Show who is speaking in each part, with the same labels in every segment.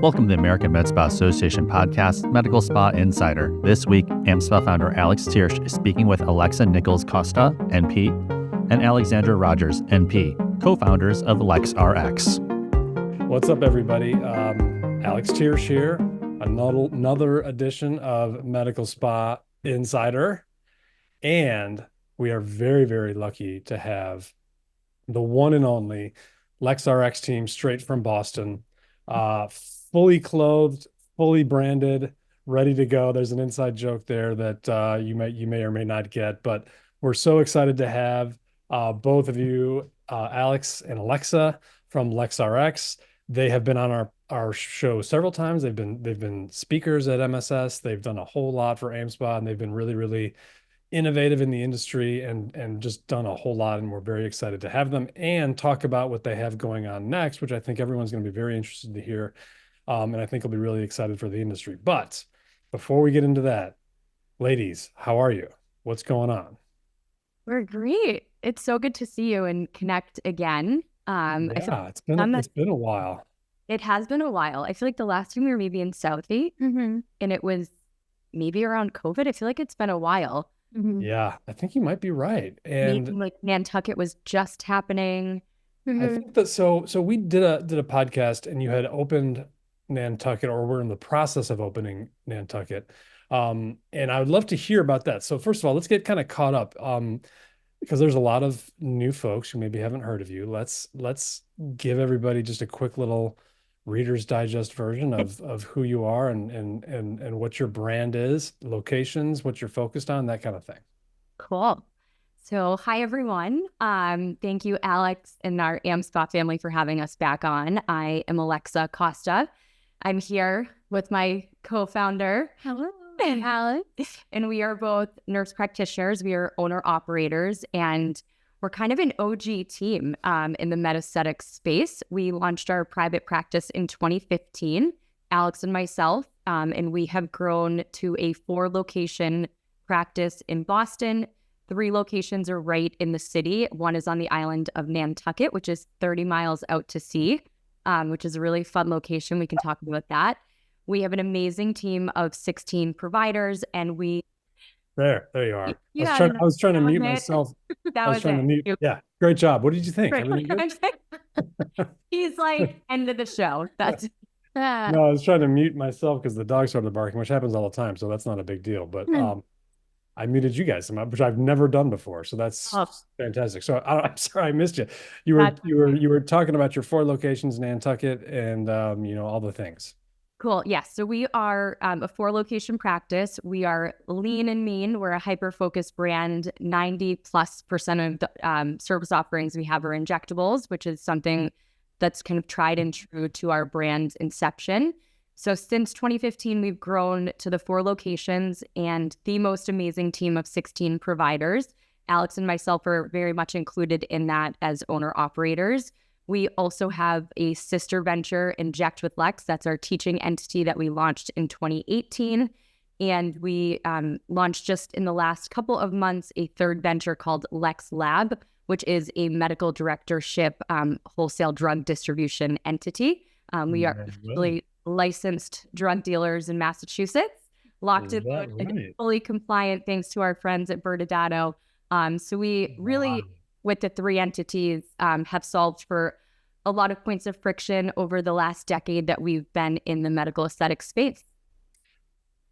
Speaker 1: Welcome to the American Med Spa Association podcast, Medical Spa Insider. This week, AmSpa founder Alex Thiersch is speaking with Alexa Nicholls Costa, NP, and Alexandra Rogers, NP, co-founders of LexRx.
Speaker 2: What's up, everybody? Alex Thiersch here. Another edition of Medical Spa Insider. And we are very, very lucky to have the one and only LexRx team straight from Boston, fully clothed, fully branded, ready to go. There's an inside joke there that you may or may not get, but we're so excited to have both of you, Alex and Alexa from LexRx. They have been on our show several times. They've been speakers at MSS. They've done a whole lot for AmSpa, and they've been really, really innovative in the industry and just done a whole lot. And we're very excited to have them and talk about what they have going on next, which I think everyone's going to be very interested to hear. And I think will be really excited for the industry. But before we get into that, ladies, how are you? What's going on?
Speaker 3: We're great. It's so good to see you and connect again.
Speaker 2: It's been a while.
Speaker 3: It has been a while. I feel like the last time we were maybe in Southie, and it was maybe around COVID. I feel like it's been a while.
Speaker 2: Yeah, I think you might be right. And
Speaker 3: maybe like Nantucket was just happening.
Speaker 2: I think that so we did a podcast, and you had opened Nantucket, or we're in the process of opening Nantucket. And I would love to hear about that. So first of all, let's get kind of caught up. Because there's a lot of new folks who maybe haven't heard of you. Let's give everybody just a quick little Reader's Digest version of who you are and what your brand is, locations, what you're focused on, that kind of thing.
Speaker 3: Cool. So hi, everyone. Thank you, Alex, and our AmSpa family for having us back on. I am Alexa Costa. I'm here with my co-founder.
Speaker 4: Hello.
Speaker 3: And Alex. And we are both nurse practitioners. We are owner-operators, and we're kind of an OG team in the med aesthetics space. We launched our private practice in 2015, Alex and myself, and we have grown to a 4-location practice in Boston. 3 locations are right in the city. One is on the island of Nantucket, which is 30 miles out to sea, which is a really fun location. We can talk about that. We have an amazing team of 16 providers, and we...
Speaker 2: There you are. I was trying to mute myself. Yeah, great job. What did you think? Everything good?
Speaker 3: He's like, end of the show. That's...
Speaker 2: No, I was trying to mute myself because the dog started barking, which happens all the time, so that's not a big deal. But I muted you guys, which I've never done before, so that's fantastic. So I'm sorry I missed you. You were talking about your 4 locations in Nantucket and all the things.
Speaker 3: Cool. Yes. So we are a 4-location practice. We are lean and mean. We're a hyper-focused brand. 90+% of the service offerings we have are injectables, which is something that's kind of tried and true to our brand inception. So since 2015, we've grown to the 4 locations and the most amazing team of 16 providers. Alex and myself are very much included in that as owner-operators. We also have a sister venture, Inject with Lex. That's our teaching entity that we launched in 2018. And we launched just in the last couple of months a 3rd venture called Lex Lab, which is a medical directorship wholesale drug distribution entity. We are really licensed drug dealers in Massachusetts, locked in and fully compliant thanks to our friends at Bertadato. So we really... with the 3 entities, have solved for a lot of points of friction over the last decade that we've been in the medical aesthetic space.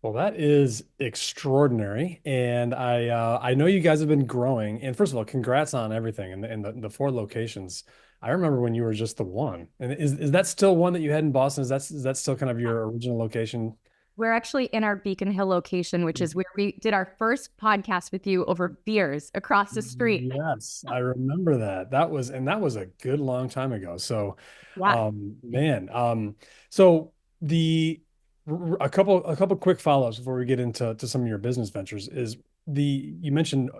Speaker 2: Well, that is extraordinary. And I know you guys have been growing. And first of all, congrats on everything and the 4 locations. I remember when you were just the one. And is that still one that you had in Boston? Is that still kind of your original location?
Speaker 3: We're actually in our Beacon Hill location, which is where we did our first podcast with you over beers across the street.
Speaker 2: Yes, I remember that. That was a good long time ago. So,
Speaker 3: yeah.
Speaker 2: So a couple quick follow-ups before we get into some of your business ventures is you mentioned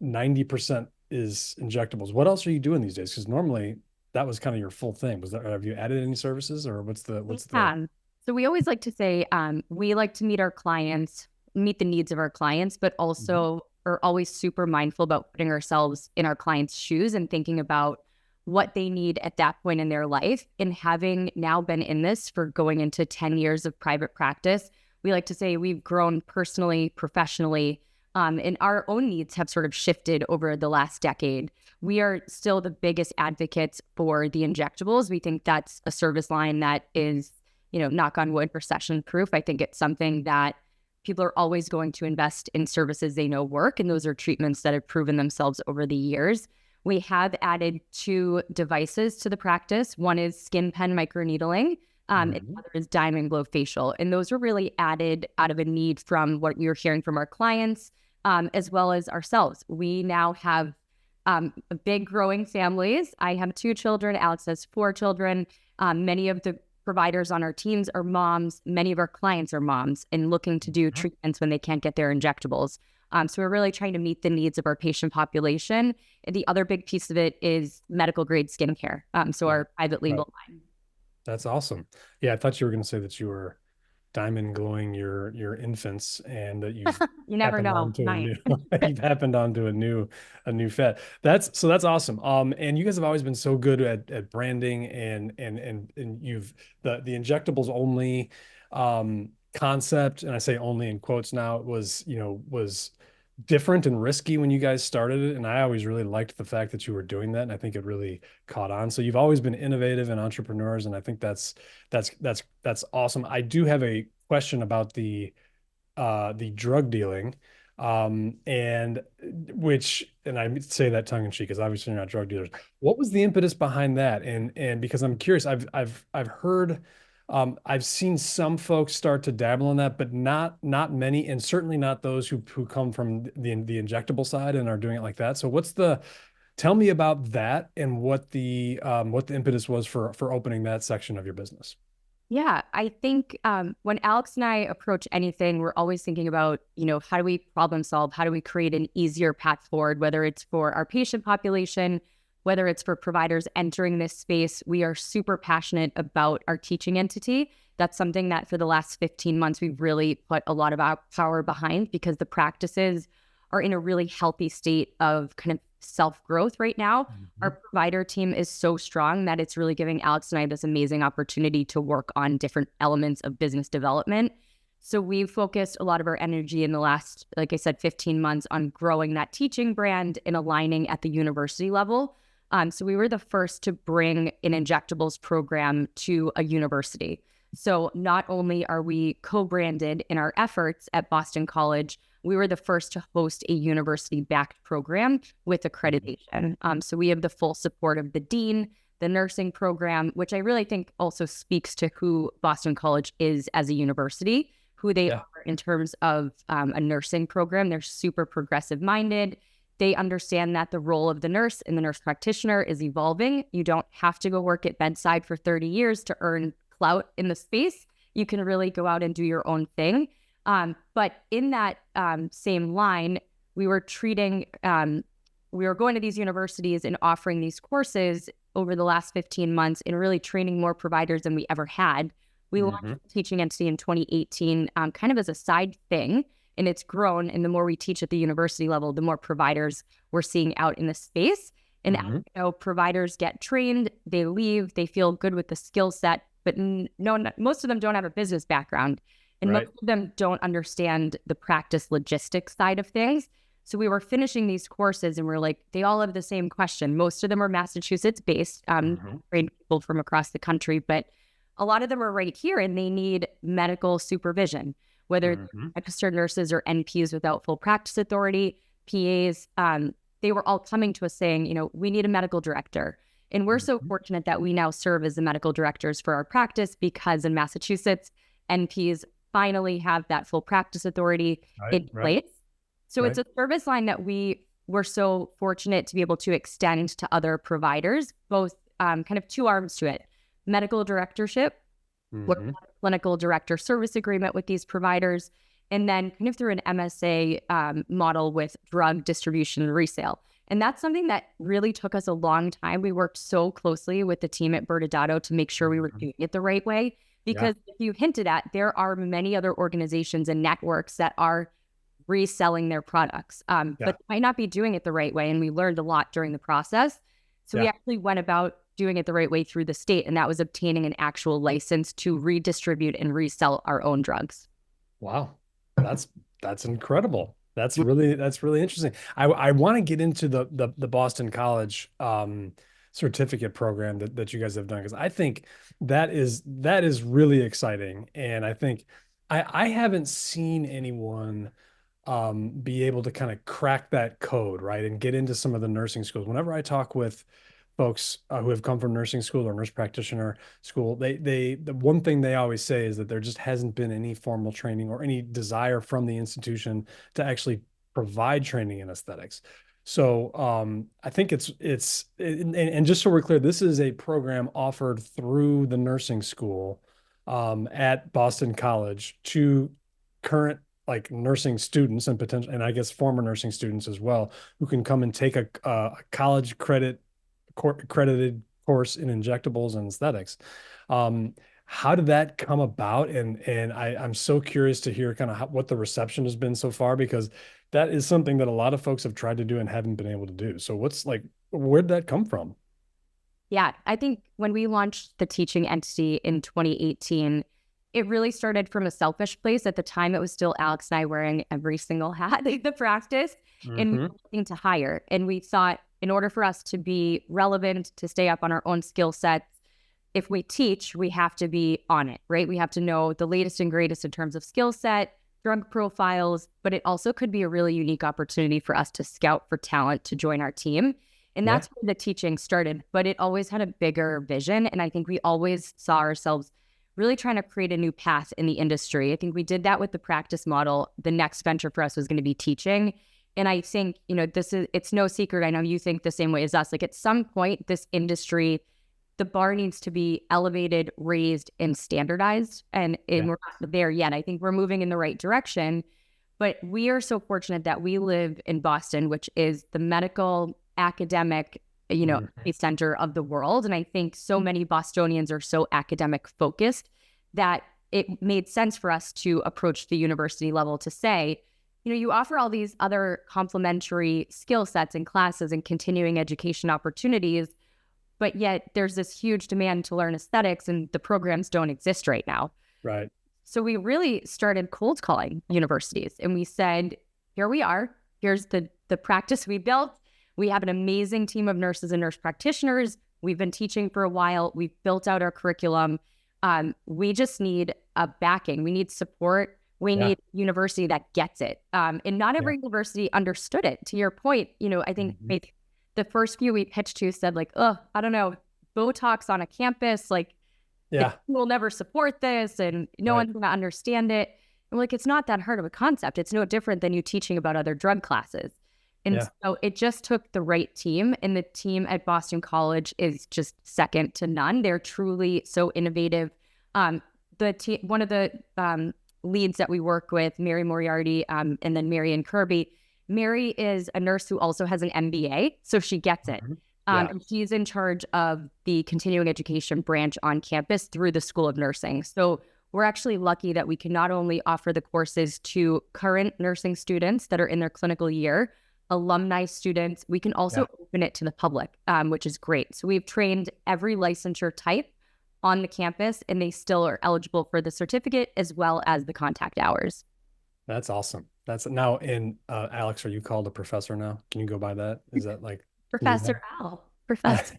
Speaker 2: 90% is injectables. What else are you doing these days? Because normally that was kind of your full thing. Have you added any services, or what's the
Speaker 3: So we always like to say we like to meet the needs of our clients, but also are always super mindful about putting ourselves in our clients' shoes and thinking about what they need at that point in their life. And having now been in this for going into 10 years of private practice, we like to say we've grown personally, professionally, and our own needs have sort of shifted over the last decade. We are still the biggest advocates for the injectables. We think that's a service line that is, knock on wood, recession proof. I think it's something that people are always going to invest in services they know work, and those are treatments that have proven themselves over the years. We have added 2 devices to the practice. One is skin pen microneedling, and the other is diamond glow facial. And those were really added out of a need from what we were hearing from our clients, as well as ourselves. We now have big growing families. I have 2 children. Alex has 4 children. Many of the providers on our teams are moms. Many of our clients are moms and looking to do treatments when they can't get their injectables. So we're really trying to meet the needs of our patient population. And the other big piece of it is medical grade skincare. So our private label line.
Speaker 2: That's awesome. Yeah, I thought you were going to say that you were diamond glowing your infants, and that you've
Speaker 3: you never know.
Speaker 2: You've happened onto a new fad. That's awesome. And you guys have always been so good at branding and you've the injectables only concept, and I say only in quotes now, was different and risky when you guys started it. And I always really liked the fact that you were doing that. And I think it really caught on. So you've always been innovative and entrepreneurs. And I think that's awesome. I do have a question about the drug dealing. And I say that tongue in cheek, because obviously you're not drug dealers. What was the impetus behind that? And because I'm curious, I've heard, I've seen some folks start to dabble in that, but not many, and certainly not those who come from the injectable side and are doing it like that. So tell me about that, and what the impetus was for opening that section of your business.
Speaker 3: Yeah, I think when Alex and I approach anything, we're always thinking about, how do we problem solve? How do we create an easier path forward, whether it's for our patient population, whether it's for providers entering this space. We are super passionate about our teaching entity. That's something that for the last 15 months, we've really put a lot of our power behind, because the practices are in a really healthy state of kind of self-growth right now. Our provider team is so strong that it's really giving Alex and I this amazing opportunity to work on different elements of business development. So we've focused a lot of our energy in the last, like I said, 15 months on growing that teaching brand and aligning at the university level. So we were the first to bring an injectables program to a university. So not only are we co-branded in our efforts at Boston College, we were the first to host a university-backed program with accreditation. So we have the full support of the dean, the nursing program, which I really think also speaks to who Boston College is as a university, who they are in terms of a nursing program. They're super progressive-minded. They understand that the role of the nurse and the nurse practitioner is evolving. You don't have to go work at bedside for 30 years to earn clout in the space. You can really go out and do your own thing. But in that same line, we were going to these universities and offering these courses over the last 15 months and really training more providers than we ever had. We launched the teaching entity in 2018 kind of as a side thing. And it's grown. And the more we teach at the university level, the more providers we're seeing out in the space. And providers get trained, they leave, they feel good with the skill set, but most of them don't have a business background. And most of them don't understand the practice logistics side of things. So we were finishing these courses and we're like, they all have the same question. Most of them are Massachusetts based, trained people from across the country, but a lot of them are right here and they need medical supervision. Whether they're registered nurses or NPs without full practice authority, PAs, they were all coming to us saying, we need a medical director. And we're so fortunate that we now serve as the medical directors for our practice, because in Massachusetts, NPs finally have that full practice authority in place. So it's a service line that we were so fortunate to be able to extend to other providers, both kind of 2 arms to it. Medical directorship, we're a clinical director service agreement with these providers, and then kind of through an MSA model with drug distribution and resale. And that's something that really took us a long time. We worked so closely with the team at Bertadotto to make sure we were doing it the right way, because if you hinted at, there are many other organizations and networks that are reselling their products, but might not be doing it the right way. And we learned a lot during the process. So we actually went about doing it the right way through the state, and that was obtaining an actual license to redistribute and resell our own drugs.
Speaker 2: Wow. That's incredible. That's really interesting. I want to get into the Boston College certificate program that you guys have done, because I think that is really exciting. And I think I haven't seen anyone be able to kind of crack that code, right, and get into some of the nursing schools. Whenever I talk with folks who have come from nursing school or nurse practitioner school, the one thing they always say is that there just hasn't been any formal training or any desire from the institution to actually provide training in aesthetics. So I think and just so we're clear, this is a program offered through the nursing school at Boston College to current like nursing students and potential, and I guess former nursing students as well, who can come and take a college accredited course in injectables and aesthetics. How did that come about? And I'm so curious to hear kind of what the reception has been so far, because that is something that a lot of folks have tried to do and haven't been able to do. So where'd that come from?
Speaker 3: Yeah, I think when we launched the teaching entity in 2018, it really started from a selfish place. At the time, it was still Alex and I wearing every single hat in the practice and looking to hire. And we thought, in order for us to be relevant, to stay up on our own skill sets, if we teach, we have to be on it, right? We have to know the latest and greatest in terms of skill set, drug profiles, but it also could be a really unique opportunity for us to scout for talent to join our team. And that's where the teaching started, but it always had a bigger vision. And I think we always saw ourselves really trying to create a new path in the industry. I think we did that with the practice model. The next venture for us was going to be teaching. And I think, it's no secret. I know you think the same way as us. Like at some point, this industry, the bar needs to be elevated, raised, and standardized. And we're not there yet. I think we're moving in the right direction. But we are so fortunate that we live in Boston, which is the medical, academic, center of the world. And I think so many Bostonians are so academic focused that it made sense for us to approach the university level to say, you offer all these other complementary skill sets and classes and continuing education opportunities, but yet there's this huge demand to learn aesthetics and the programs don't exist right now.
Speaker 2: Right.
Speaker 3: So we really started cold calling universities and we said, here we are, here's the practice we built. We have an amazing team of nurses and nurse practitioners. We've been teaching for a while. We've built out our curriculum. We just need a backing. We need support. We need a university that gets it. And not every university understood it. To your point, I think the first few we pitched to said like, oh, I don't know, Botox on a campus, like, we'll never support this and no one's going to understand it. And like, it's not that hard of a concept. It's no different than you teaching about other drug classes. And so it just took the right team, and the team at Boston College is just second to none. They're truly so innovative. One of the leads that we work with, Mary Moriarty, and then Marian Kirby. Mary is a nurse who also has an MBA, so she gets it. And she's in charge of the continuing education branch on campus through the School of Nursing. So we're actually lucky that we can not only offer the courses to current nursing students that are in their clinical year, alumni students, we can also open it to the public, which is great. So we've trained every licensure type on the campus, and they still are eligible for the certificate as well as the contact hours.
Speaker 2: That's awesome. That's now in Alex, are you called a professor now? Can you go by that? Is that like
Speaker 3: Professor Al? Professor.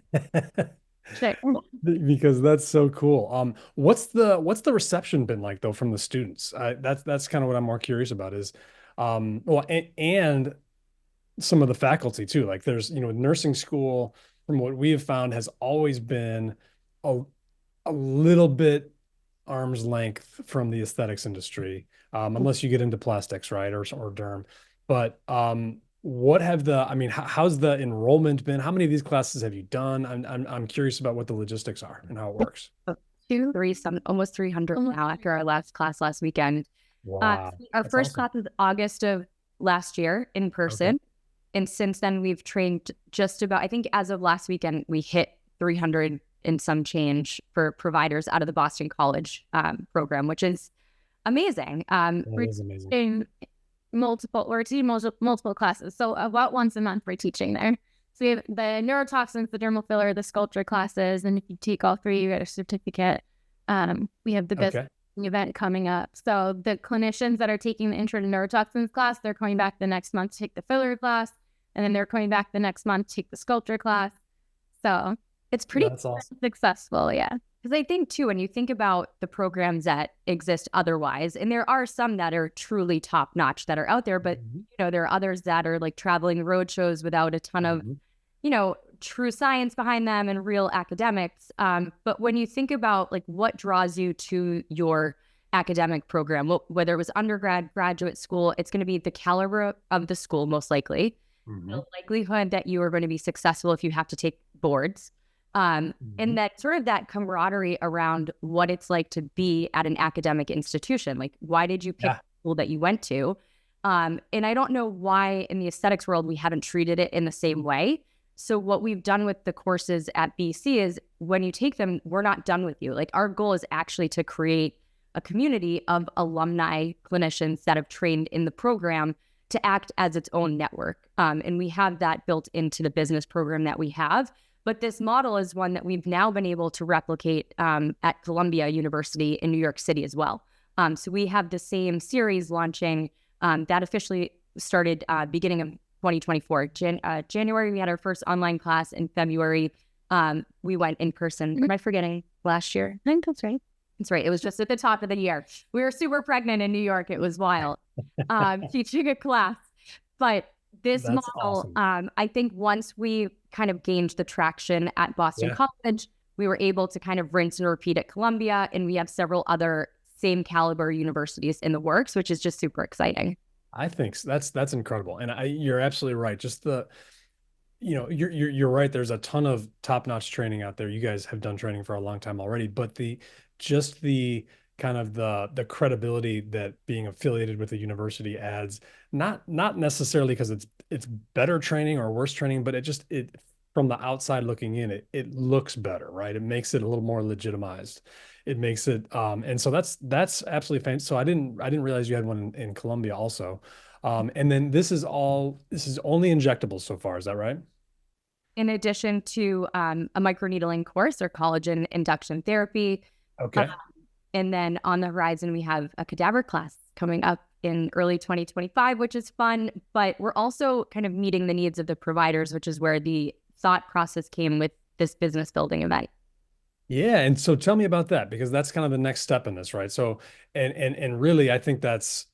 Speaker 2: Because that's so cool. What's the reception been like though from the students? That's kind of what I'm more curious about is, and some of the faculty too. Like there's, nursing school, from what we have found, has always been a little bit arm's length from the aesthetics industry, unless you get into plastics, right, or derm. But how's the enrollment been? How many of these classes have you done? I'm curious about what the logistics are and how it works.
Speaker 3: Almost 300 now after our last class last weekend.
Speaker 2: Wow.
Speaker 3: Our first class was August of last year in person. Okay. And since then we've trained just about, I think as of last weekend, we hit 300 and some change for providers out of the Boston College program, which is amazing.
Speaker 2: That is amazing.
Speaker 4: We're teaching multiple classes. So about once a month we're teaching there. So we have the neurotoxins, the dermal filler, the sculpture classes, and if you take all three, you get a certificate. We have the business event coming up. So the clinicians that are taking the intro to neurotoxins class, they're coming back the next month to take the filler class, and then they're coming back the next month to take the sculpture class. So it's pretty successful, yeah.
Speaker 3: Because I think too, when you think about the programs that exist otherwise, and there are some that are truly top notch that are out there, but you know, there are others that are like traveling road shows without a ton of, you know, true science behind them and real academics. But when you think about like what draws you to your academic program, whether it was undergrad, graduate school, it's going to be the caliber of the school, most likely, the likelihood that you are going to be successful if you have to take boards. And that sort of that camaraderie around what it's like to be at an academic institution. Like, why did you pick the school that you went to? And I don't know why in the aesthetics world we haven't treated it in the same way. So what we've done with the courses at BC is when you take them, we're not done with you. Like, our goal is actually to create a community of alumni clinicians that have trained in the program to act as its own network. And we have that built into the business program that we have. But this model is one that we've now been able to replicate at Columbia University in New York City as well. So we have the same series launching that officially started beginning of 2024. January, we had our first online class. In February, we went in person. Am I forgetting last year?
Speaker 4: I think that's right.
Speaker 3: That's right. It was just at the top of the year. We were super pregnant in New York. It was wild teaching a class. But this model, awesome. I think once we kind of gained the traction at Boston College, we were able to kind of rinse and repeat at Columbia, and we have several other same caliber universities in the works, which is just super exciting.
Speaker 2: I think that's incredible, and you're absolutely right. Just you're right. There's a ton of top-notch training out there. You guys have done training for a long time already, but the kind of the credibility that being affiliated with the university adds, not necessarily because it's better training or worse training, but it from the outside looking in, it looks better, right? It makes it a little more legitimized. It makes it and so that's absolutely fantastic. So I didn't realize you had one in Columbia also. And then this is only injectables so far, is that right?
Speaker 3: In addition to a microneedling course or collagen induction therapy.
Speaker 2: Okay.
Speaker 3: And then on the horizon, we have a cadaver class coming up in early 2025, which is fun. But we're also kind of meeting the needs of the providers, which is where the thought process came with this business building event.
Speaker 2: Yeah. And so tell me about that, because that's kind of the next step in this, right? So, and really, I think that's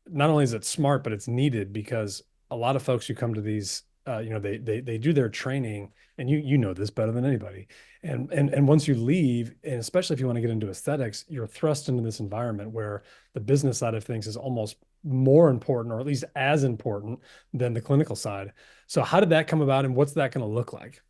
Speaker 2: not only is it smart, but it's needed, because a lot of folks who come to these, they do their training, and you know this better than anybody. And once you leave, and especially if you want to get into aesthetics, you're thrust into this environment where the business side of things is almost more important, or at least as important, than the clinical side. So how did that come about, and what's that going to look like?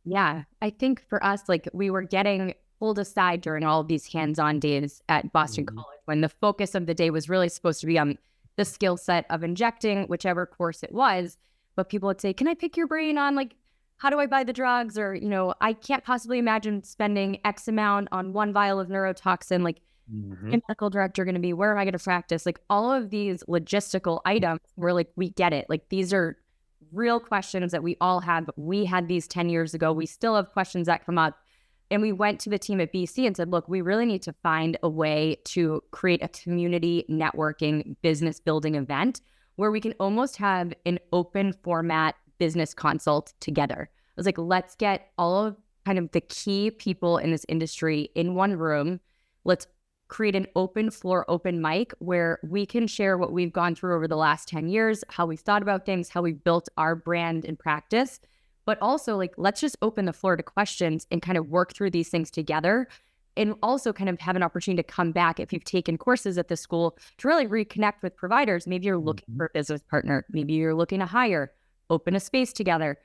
Speaker 3: Yeah, I think for us, like, we were getting pulled aside during all of these hands-on days at Boston College, when the focus of the day was really supposed to be on the skill set of injecting, whichever course it was. But people would say, can I pick your brain on, like, how do I buy the drugs? Or, I can't possibly imagine spending X amount on one vial of neurotoxin. Like, a medical director going to be, where am I going to practice? Like, all of these logistical items, we're like, we get it. Like, these are real questions that we all have. We had these 10 years ago. We still have questions that come up. And we went to the team at BC and said, look, we really need to find a way to create a community networking business building event where we can almost have an open format business consult together. I was like, let's get all of kind of the key people in this industry in one room. Let's create an open floor, open mic, where we can share what we've gone through over the last 10 years, how we've thought about things, how we've built our brand and practice. But also, like, let's just open the floor to questions and kind of work through these things together. And also kind of have an opportunity to come back if you've taken courses at the school to really reconnect with providers. Maybe you're looking for a business partner. Maybe you're looking to hire, open a space together.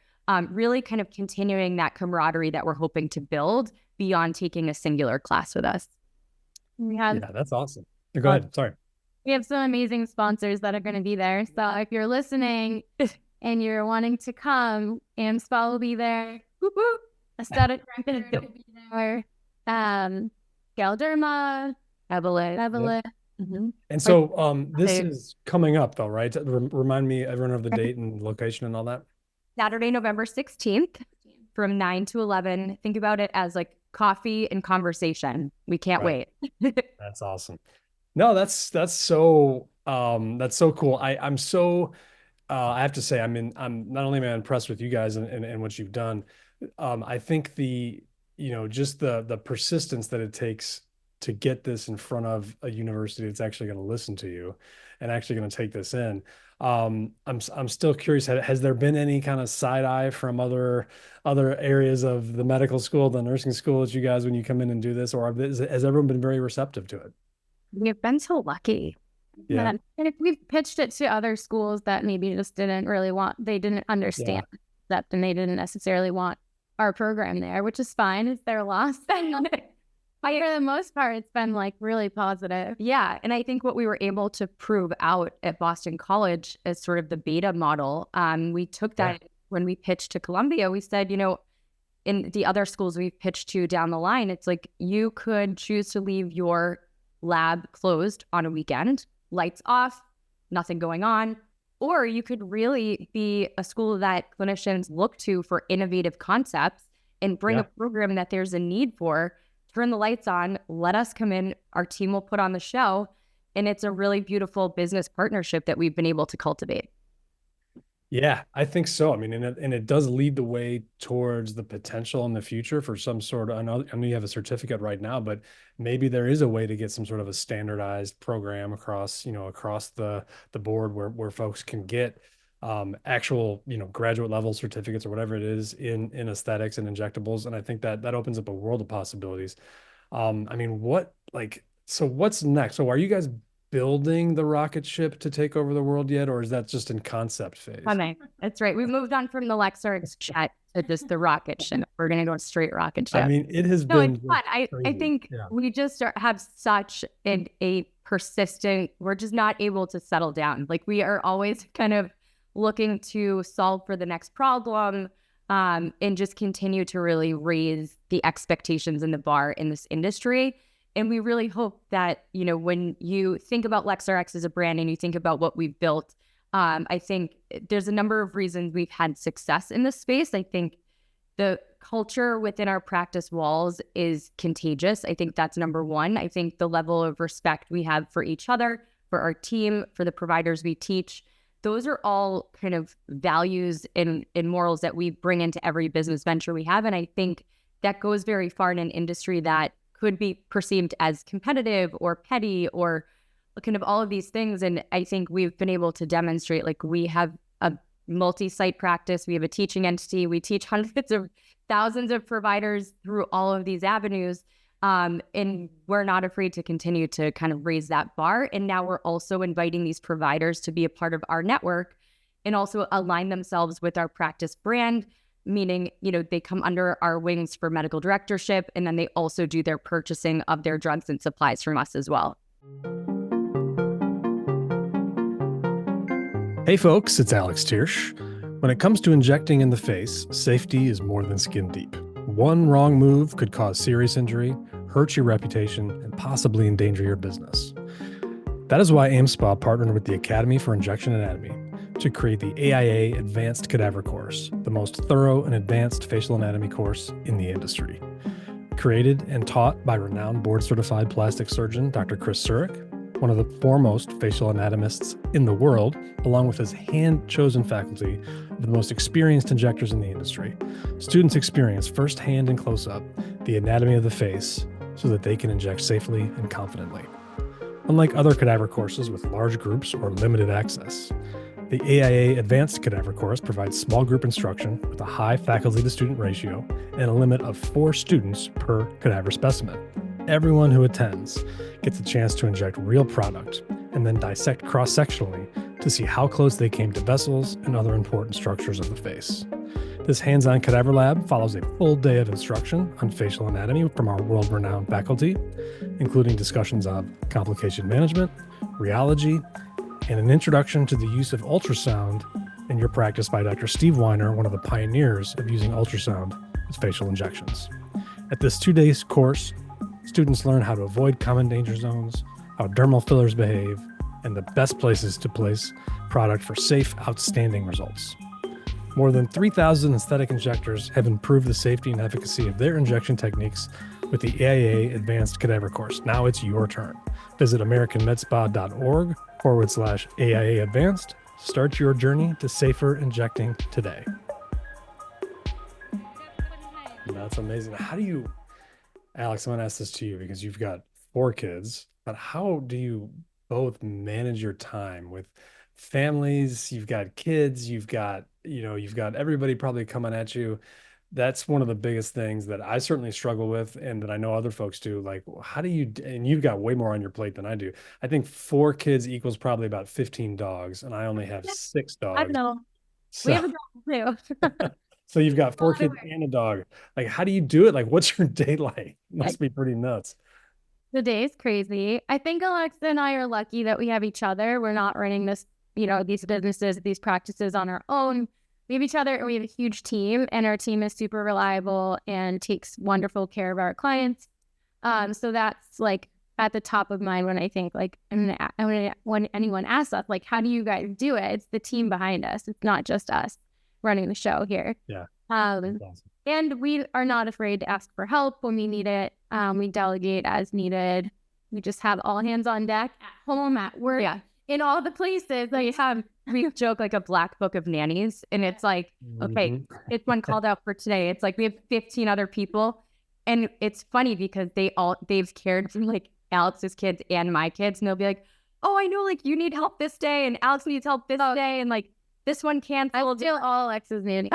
Speaker 3: Really kind of continuing that camaraderie that we're hoping to build beyond taking a singular class with us.
Speaker 2: Yeah, that's awesome. Go ahead. Sorry.
Speaker 4: We have some amazing sponsors that are going to be there. So if you're listening and you're wanting to come, AmSpa will be there. Whoop, whoop. Aesthetic Director will be there. Galderma, Evelyn.
Speaker 2: And so this is coming up though, right? Remind me, everyone, of the date and location and all that.
Speaker 3: Saturday, November 16th from 9 to 11. Think about it as like coffee and conversation. We can't wait.
Speaker 2: That's awesome. No, that's so cool. I'm so I have to say, I'm not only am I impressed with you guys and what you've done. I think just the persistence that it takes to get this in front of a university that's actually going to listen to you and actually going to take this in. I'm still curious, has there been any kind of side eye from other areas of the medical school, the nursing school, that you guys, when you come in and do this, or has everyone been very receptive to it?
Speaker 3: We've been so lucky.
Speaker 2: Yeah.
Speaker 4: And if we've pitched it to other schools that maybe just they didn't understand that, and they didn't necessarily want our program there, which is fine. It's their loss. But for the most part, it's been like really positive.
Speaker 3: Yeah. And I think what we were able to prove out at Boston College as sort of the beta model, we took that when we pitched to Columbia. We said, in the other schools we've pitched to down the line, it's like you could choose to leave your lab closed on a weekend, lights off, nothing going on, or you could really be a school that clinicians look to for innovative concepts and bring a program that there's a need for. Turn the lights on, let us come in, our team will put on the show, and it's a really beautiful business partnership that we've been able to cultivate.
Speaker 2: Yeah, I think so. I mean, and it does lead the way towards the potential in the future for some sort of, I know you have a certificate right now, but maybe there is a way to get some sort of a standardized program across the board where folks can get actual, graduate level certificates or whatever it is in aesthetics and injectables. And I think that opens up a world of possibilities. I mean, so what's next? So are you guys building the rocket ship to take over the world yet, or is that just in concept phase?
Speaker 3: That's right. We moved on from the LexRx jet to just the rocket ship. We're going to go straight rocket ship.
Speaker 2: I mean, it has been
Speaker 3: it's fun. I think we just have such a persistent, we're just not able to settle down. Like, we are always kind of looking to solve for the next problem, and just continue to really raise the expectations and the bar in this industry. And we really hope that, when you think about LexRx as a brand and you think about what we've built, I think there's a number of reasons we've had success in this space. I think the culture within our practice walls is contagious. I think that's number one. I think the level of respect we have for each other, for our team, for the providers we teach, those are all kind of values and morals that we bring into every business venture we have. And I think that goes very far in an industry that could be perceived as competitive or petty or kind of all of these things. And I think we've been able to demonstrate, like, we have a multi-site practice, we have a teaching entity, we teach hundreds of thousands of providers through all of these avenues. And we're not afraid to continue to kind of raise that bar. And now we're also inviting these providers to be a part of our network and also align themselves with our practice brand, meaning, they come under our wings for medical directorship, and then they also do their purchasing of their drugs and supplies from us as well.
Speaker 2: Hey folks, it's Alex Thiersch. When it comes to injecting in the face, safety is more than skin deep. One wrong move could cause serious injury, hurt your reputation, and possibly endanger your business. That is why AmSpa partnered with the Academy for Injection Anatomy to create the AIA Advanced Cadaver Course, the most thorough and advanced facial anatomy course in the industry. Created and taught by renowned board-certified plastic surgeon Dr. Chris Surik, one of the foremost facial anatomists in the world, along with his hand-chosen faculty of the most experienced injectors in the industry. Students experience firsthand and close-up the anatomy of the face so that they can inject safely and confidently. Unlike other cadaver courses with large groups or limited access, the AIA Advanced Cadaver Course provides small group instruction with a high faculty-to-student ratio and a limit of 4 students per cadaver specimen. Everyone who attends gets a chance to inject real product and then dissect cross-sectionally to see how close they came to vessels and other important structures of the face. This hands-on cadaver lab follows a full day of instruction on facial anatomy from our world-renowned faculty, including discussions of complication management, rheology, and an introduction to the use of ultrasound in your practice by Dr. Steve Weiner, one of the pioneers of using ultrasound with facial injections. At this 2-day course, students learn how to avoid common danger zones, how dermal fillers behave, and the best places to place product for safe, outstanding results. More than 3,000 aesthetic injectors have improved the safety and efficacy of their injection techniques with the AIA Advanced Cadaver Course. Now it's your turn. Visit americanmedspa.org/AIA Advanced. Start your journey to safer injecting today. That's amazing. How do you, Alex, I'm going to ask this to you because you've got 4 kids, but how do you both manage your time with families? You've got kids, you've got everybody probably coming at you. That's one of the biggest things that I certainly struggle with, and that I know other folks do. Like, how do you, and you've got way more on your plate than I do. I think 4 kids equals probably about 15 dogs, and I only have 6 dogs.
Speaker 4: I know.
Speaker 2: So,
Speaker 4: we have a dog too.
Speaker 2: so you've got 4 kids and a dog. Like, how do you do it? Like, what's your day like? Must be pretty nuts.
Speaker 4: The day is crazy. I think Alexa and I are lucky that we have each other. We're not running this, these businesses, these practices on our own. We have each other, and we have a huge team, and our team is super reliable and takes wonderful care of our clients. So that's like at the top of mind when I think, like, when anyone asks us, like, how do you guys do it? It's the team behind us. It's not just us running the show here.
Speaker 2: Yeah.
Speaker 4: Awesome. And we are not afraid to ask for help when we need it. We delegate as needed. We just have all hands on deck at home, at work, in all the places.
Speaker 3: We joke like a black book of nannies, and it's like, okay, it's one called out for today. It's like we have 15 other people, and it's funny because they've cared for like Alex's kids and my kids, and they'll be like, oh, I know, like, you need help this day, and Alex needs help this day, and like this one can't.
Speaker 4: I will do all Alexa's nannies.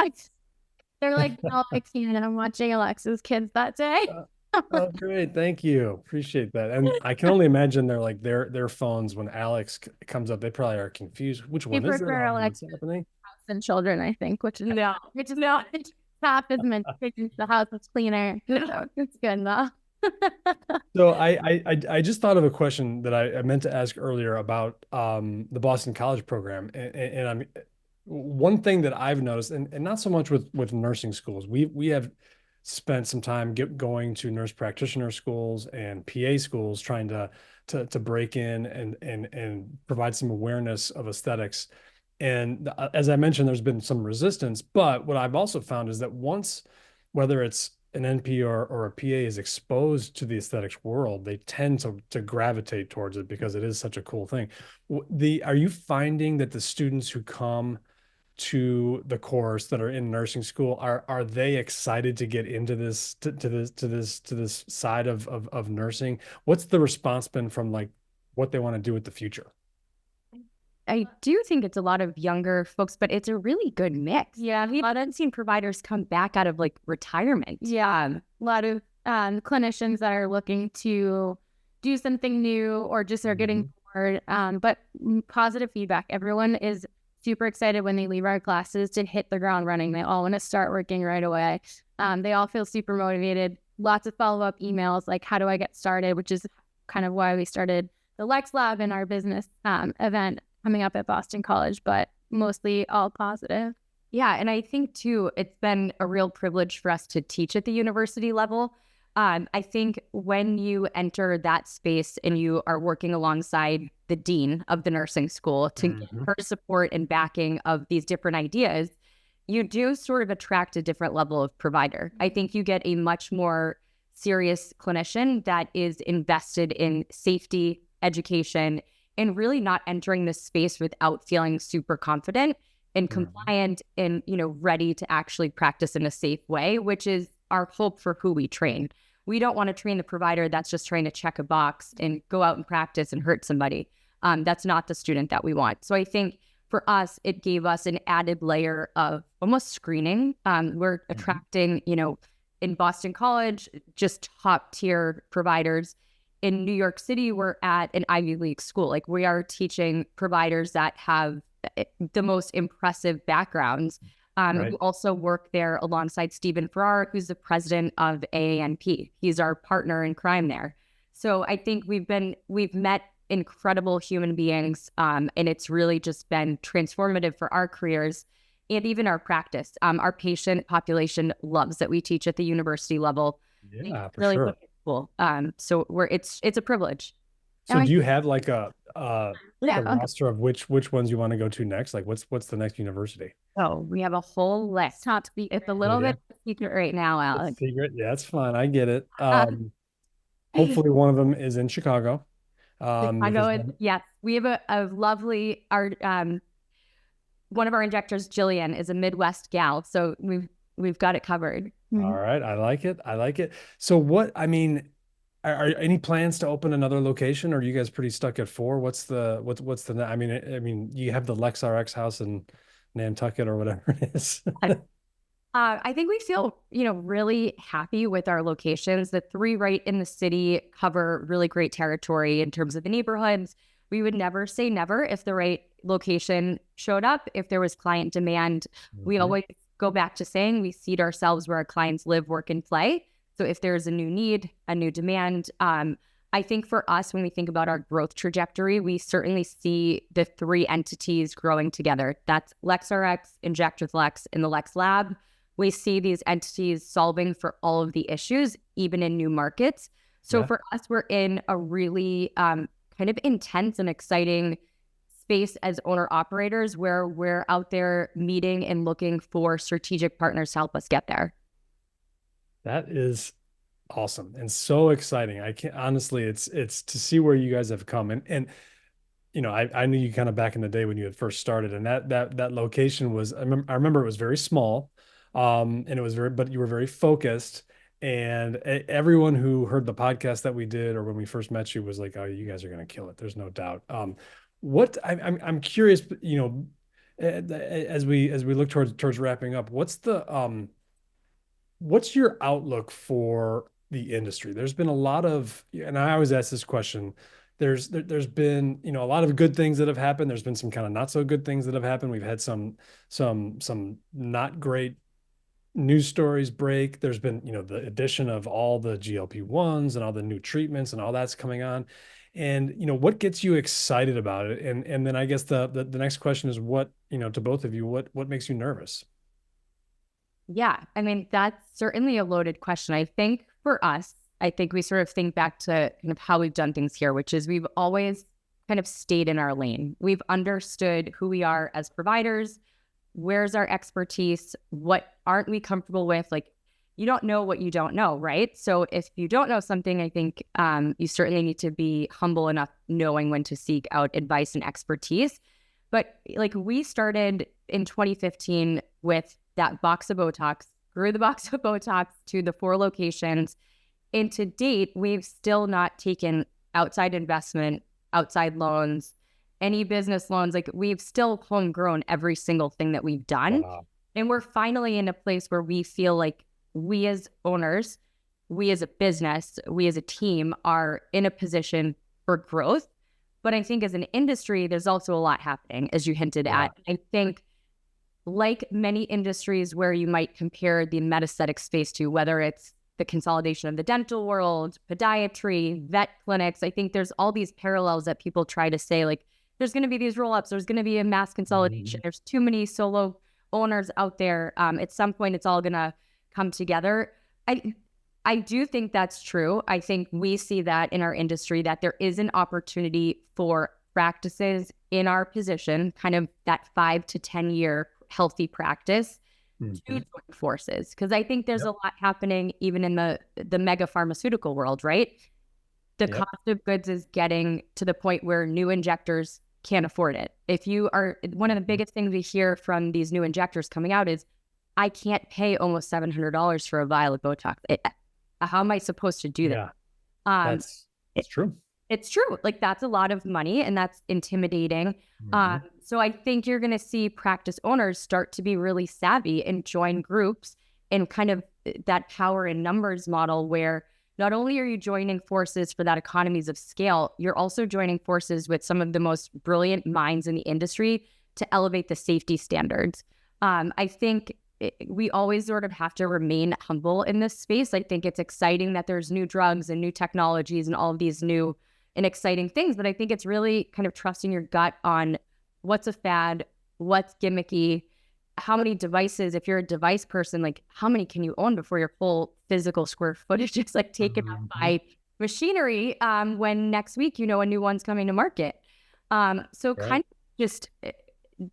Speaker 4: They're like, no, I can't. I'm watching Alexa's kids that day.
Speaker 2: Oh, great. Thank you. Appreciate that. And I can only imagine they're like their phones when Alex comes up, they probably are confused. Which one is it?
Speaker 4: Alexa and children, I think, which is not half as much. The house is cleaner. It's good though.
Speaker 2: So I just thought of a question that I meant to ask earlier about the Boston College program. And I'm one thing that I've noticed, and not so much with nursing schools, we have spent some time going to nurse practitioner schools and PA schools trying to break in and provide some awareness of aesthetics. And as I mentioned, there's been some resistance, but what I've also found is that once, whether it's an NP or a PA is exposed to the aesthetics world, they tend to gravitate towards it because it is such a cool thing. Are you finding that the students who come to the course that are in nursing school, are they excited to get into this to this side of nursing? What's the response been from like what they want to do with the future?
Speaker 3: I do think it's a lot of younger folks, but it's a really good mix. Yeah, I've seen providers come back out of like retirement.
Speaker 4: Yeah, a lot of clinicians that are looking to do something new or just are getting bored. But positive feedback. Everyone is super excited when they leave our classes to hit the ground running. They all want to start working right away. They all feel super motivated. Lots of follow-up emails like, how do I get started? Which is kind of why we started the Lex Lab in our business event coming up at Boston College, but mostly all positive.
Speaker 3: Yeah, and I think too, it's been a real privilege for us to teach at the university level. I think when you enter that space and you are working alongside the dean of the nursing school to get her support and backing of these different ideas, you do sort of attract a different level of provider. I think you get a much more serious clinician that is invested in safety, education, and really not entering this space without feeling super confident and compliant and, ready to actually practice in a safe way, which is our hope for who we train. We don't want to train the provider that's just trying to check a box and go out and practice and hurt somebody. That's not the student that we want. So I think for us, it gave us an added layer of almost screening. We're attracting, in Boston College, just top tier providers. In New York City, we're at an Ivy League school. Like, we are teaching providers that have the most impressive backgrounds. We also work there alongside Stephen Farrar, who's the president of AANP. He's our partner in crime there. So I think we've met incredible human beings, and it's really just been transformative for our careers and even our practice. Our patient population loves that we teach at the university level.
Speaker 2: Yeah, for
Speaker 3: really
Speaker 2: sure.
Speaker 3: cool. So it's a privilege.
Speaker 2: So do you have like a
Speaker 4: Yeah.
Speaker 2: roster of which ones you want to go to next? Like what's the next university?
Speaker 3: Oh, we have a whole list. It's a little bit secret right now, Alex.
Speaker 2: Secret? Yeah, that's fine. I get it. Hopefully one of them is in Chicago.
Speaker 3: Yes, we have a lovely one of our injectors, Jillian, is a Midwest gal, so we've got it covered.
Speaker 2: All right, I like it. I like it. So are any plans to open another location, or are you guys pretty stuck at 4? What's the I mean, you have the LexRx house in Nantucket or whatever it is.
Speaker 3: I think we feel, really happy with our locations. The 3 right in the city cover really great territory in terms of the neighborhoods. We would never say never if the right location showed up. If there was client demand, we always go back to saying we seat ourselves where our clients live, work, and play. So if there's a new need, a new demand, I think for us, when we think about our growth trajectory, we certainly see the 3 entities growing together. That's LexRx, Inject with Lex, and the Lex Lab. We see these entities solving for all of the issues, even in new markets. So for us, we're in a really kind of intense and exciting space as owner operators where we're out there meeting and looking for strategic partners to help us get there.
Speaker 2: That is awesome and so exciting. I can't honestly, it's to see where you guys have come and I knew you kind of back in the day when you had first started, and that location was I remember it was very small. And it was but you were very focused, and everyone who heard the podcast that we did or when we first met you was like, oh, you guys are going to kill it. There's no doubt. I'm curious, as we look towards wrapping up, what's your outlook for the industry? There's been a lot of, and I always ask this question, there's been, a lot of good things that have happened. There's been some kind of not so good things that have happened. We've had some not great news stories break. There's been, the addition of all the GLP-1s and all the new treatments and all that's coming on. And, what gets you excited about it? And then I guess the next question is what, to both of you, what makes you nervous?
Speaker 3: Yeah, I mean, that's certainly a loaded question. I think for us, we sort of think back to kind of how we've done things here, which is we've always kind of stayed in our lane. We've understood who we are as providers. Where's our expertise? What aren't we comfortable with? Like, you don't know what you don't know, right? So if you don't know something, I think you certainly need to be humble enough knowing when to seek out advice and expertise. But like we started in 2015 with that box of Botox, grew the box of Botox to the 4 locations. And to date, we've still not taken outside investment, outside loans, any business loans. Like we've still homegrown every single thing that we've done. Wow. And we're finally in a place where we feel like we as owners, we as a business, we as a team are in a position for growth. But I think as an industry, there's also a lot happening, as you hinted at. I think like many industries where you might compare the metastatic space to, whether it's the consolidation of the dental world, podiatry, vet clinics, I think there's all these parallels that people try to say, like, there's going to be these roll-ups, there's going to be a mass consolidation, there's too many solo owners out there. At some point, it's all going to come together. I do think that's true. I think we see that in our industry, that there is an opportunity for practices in our position, kind of that 5 to 10 year healthy practice to join forces. Because I think there's a lot happening even in the mega pharmaceutical world, right? The cost of goods is getting to the point where new injectors can't afford it. If you are, one of the biggest things we hear from these new injectors coming out is, I can't pay almost $700 for a vial of Botox. How am I supposed to do that?
Speaker 2: That's true.
Speaker 3: It's true. Like that's a lot of money and that's intimidating. So I think you're going to see practice owners start to be really savvy and join groups and kind of that power in numbers model where not only are you joining forces for that economies of scale, you're also joining forces with some of the most brilliant minds in the industry to elevate the safety standards. I think we always sort of have to remain humble in this space. I think it's exciting that there's new drugs and new technologies and all of these new and exciting things, but I think it's really kind of trusting your gut on what's a fad, what's gimmicky, how many devices, if you're a device person, like how many can you own before your full physical square footage is like taken up by machinery when next week, a new one's coming to market. So kind of just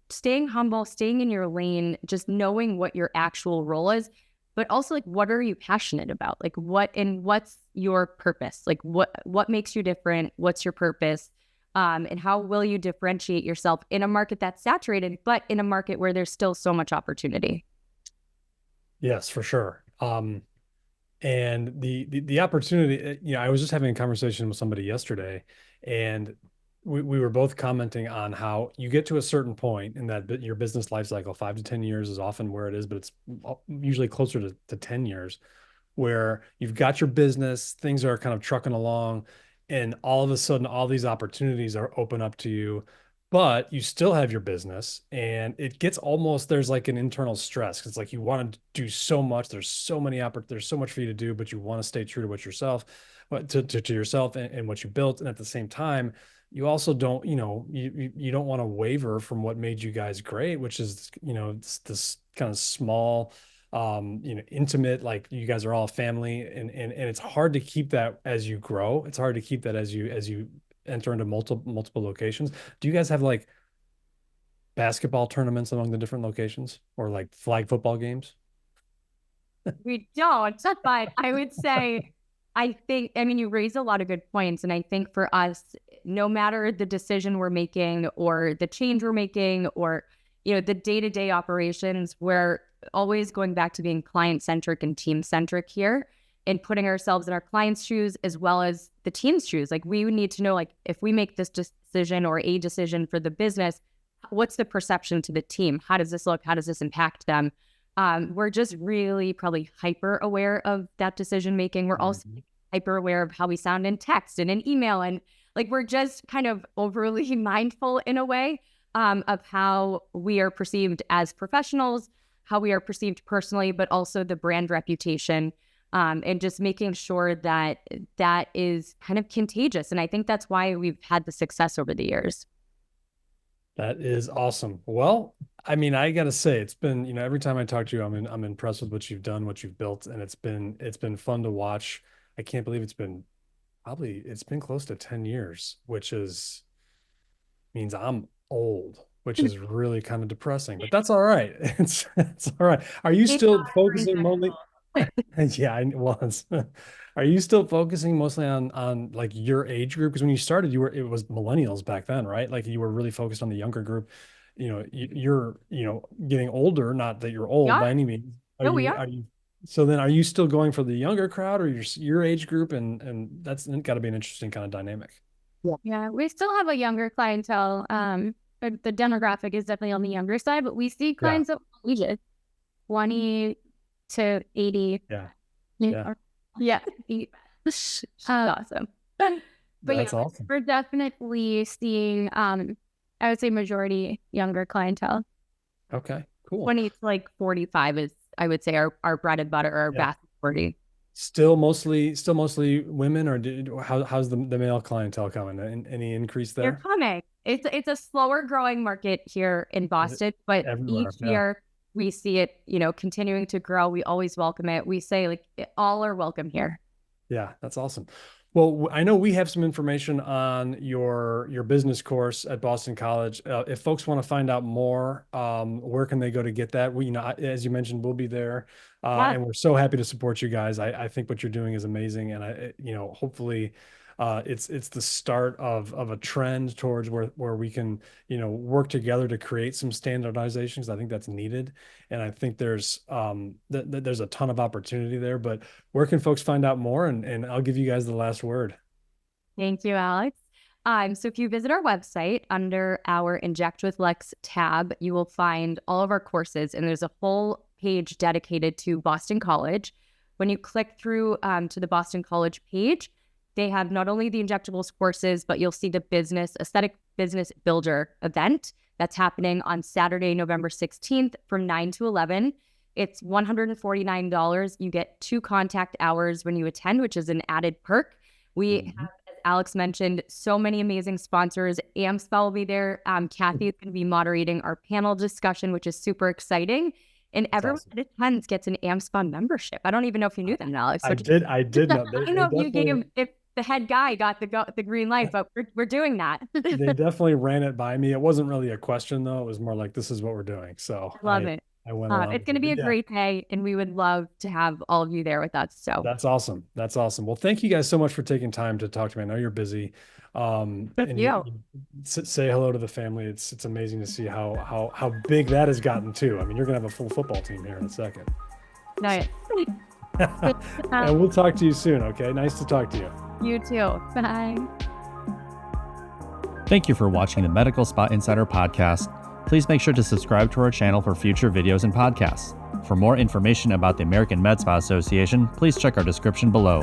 Speaker 3: staying humble, staying in your lane, just knowing what your actual role is, but also like, what are you passionate about? Like what's your purpose? Like what makes you different? What's your purpose? And how will you differentiate yourself in a market that's saturated, but in a market where there's still so much opportunity?
Speaker 2: Yes, for sure. And the opportunity, I was just having a conversation with somebody yesterday, and we were both commenting on how you get to a certain point in that your business life cycle, 5 to 10 years is often where it is, but it's usually closer to 10 years, where you've got your business, things are kind of trucking along, and all of a sudden, all these opportunities are open up to you, but you still have your business, and it gets almost, there's like an internal stress. It's like you want to do so much. There's so much for you to do, but you want to stay true to what yourself, to yourself and what you built. And at the same time, you also don't, you don't want to waver from what made you guys great, which is, this kind of small, intimate, like you guys are all a family, and it's hard to keep that as you grow. It's hard to keep that as you enter into multiple locations. Do you guys have like basketball tournaments among the different locations, or like flag football games?
Speaker 3: We don't, but I would say, you raise a lot of good points. And I think for us, no matter the decision we're making or the change we're making, or, the day-to-day operations, we're always going back to being client-centric and team-centric here, and putting ourselves in our clients' shoes as well as the team's shoes. Like, we would need to know, like, if we make this decision or a decision for the business, what's the perception to the team? How does this look? How does this impact them? We're just really probably hyper aware of that decision making. We're also hyper aware of how we sound in text and in email. And like, we're just kind of overly mindful in a way of how we are perceived as professionals, how we are perceived personally, but also the brand reputation, and just making sure that that is kind of contagious. And I think that's why we've had the success over the years.
Speaker 2: That is awesome. Well, I got to say, it's been, every time I talk to you, I'm impressed with what you've done, what you've built, and it's been fun to watch. I can't believe it's been close to 10 years, which means I'm old, which is really kind of depressing, but that's all right. It's all right. Are you still focusing mostly? Yeah, it was. Are you still focusing mostly on like your age group? Because when you started, it was millennials back then, right? Like, you were really focused on the younger group. You're getting older, not that you're old by any means.
Speaker 3: We are.
Speaker 2: So then are you still going for the younger crowd, or your age group? And that's got to be an interesting kind of dynamic.
Speaker 4: Yeah, we still have a younger clientele. But the demographic is definitely on the younger side, but we see clients of ages 20 to 80. Yeah. Awesome. But
Speaker 2: that's awesome.
Speaker 4: We're definitely seeing, I would say, majority younger clientele.
Speaker 2: Okay, cool.
Speaker 3: 20 to like 45 is, I would say, our bread and butter, our vast majority.
Speaker 2: Still mostly women, or how's the male clientele coming? Any increase there?
Speaker 3: They're coming. It's a slower growing market here in Boston, but each year we see it, continuing to grow. We always welcome it. We say, like, all are welcome here.
Speaker 2: Yeah, that's awesome. Well, I know we have some information on your business course at Boston College. If folks want to find out more, where can they go to get that? We, as you mentioned, we'll be there, and we're so happy to support you guys. I think what you're doing is amazing, and hopefully, it's the start of a trend towards where we can, work together to create some standardizations. I think that's needed. And I think there's a ton of opportunity there, but where can folks find out more? And I'll give you guys the last word.
Speaker 3: Thank you, Alex. So if you visit our website under our Inject with Lex tab, you will find all of our courses, and there's a whole page dedicated to Boston College. When you click through to the Boston College page, they have not only the Injectables courses, but you'll see the Aesthetic Business Builder event that's happening on Saturday, November 16th from 9 to 11. It's $149. You get 2 contact hours when you attend, which is an added perk. We have, as Alex mentioned, so many amazing sponsors. AmSpa will be there. Kathy is going to be moderating our panel discussion, which is super exciting. And everyone that attends gets an AmSpa membership. I don't even know if you knew that, Alex.
Speaker 2: I did know.
Speaker 3: I don't know if you gave, the head guy got the green light, but we're doing that.
Speaker 2: They definitely ran it by me. It wasn't really a question though. It was more like, this is what we're doing. So
Speaker 3: I love it.
Speaker 2: I went along.
Speaker 3: It's going to be a great day, and we would love to have all of you there with us. So
Speaker 2: that's awesome. That's awesome. Well, thank you guys so much for taking time to talk to me. I know you're busy. And you say hello to the family. It's amazing to see how big that has gotten too. I mean, you're gonna have a full football team here in a second.
Speaker 3: Nice.
Speaker 2: And we'll talk to you soon. Okay. Nice to talk to you.
Speaker 3: You too. Bye.
Speaker 1: Thank you for watching the Medical Spa Insider podcast. Please make sure to subscribe to our channel for future videos and podcasts. For more information about the American Med Spa Association, please check our description below.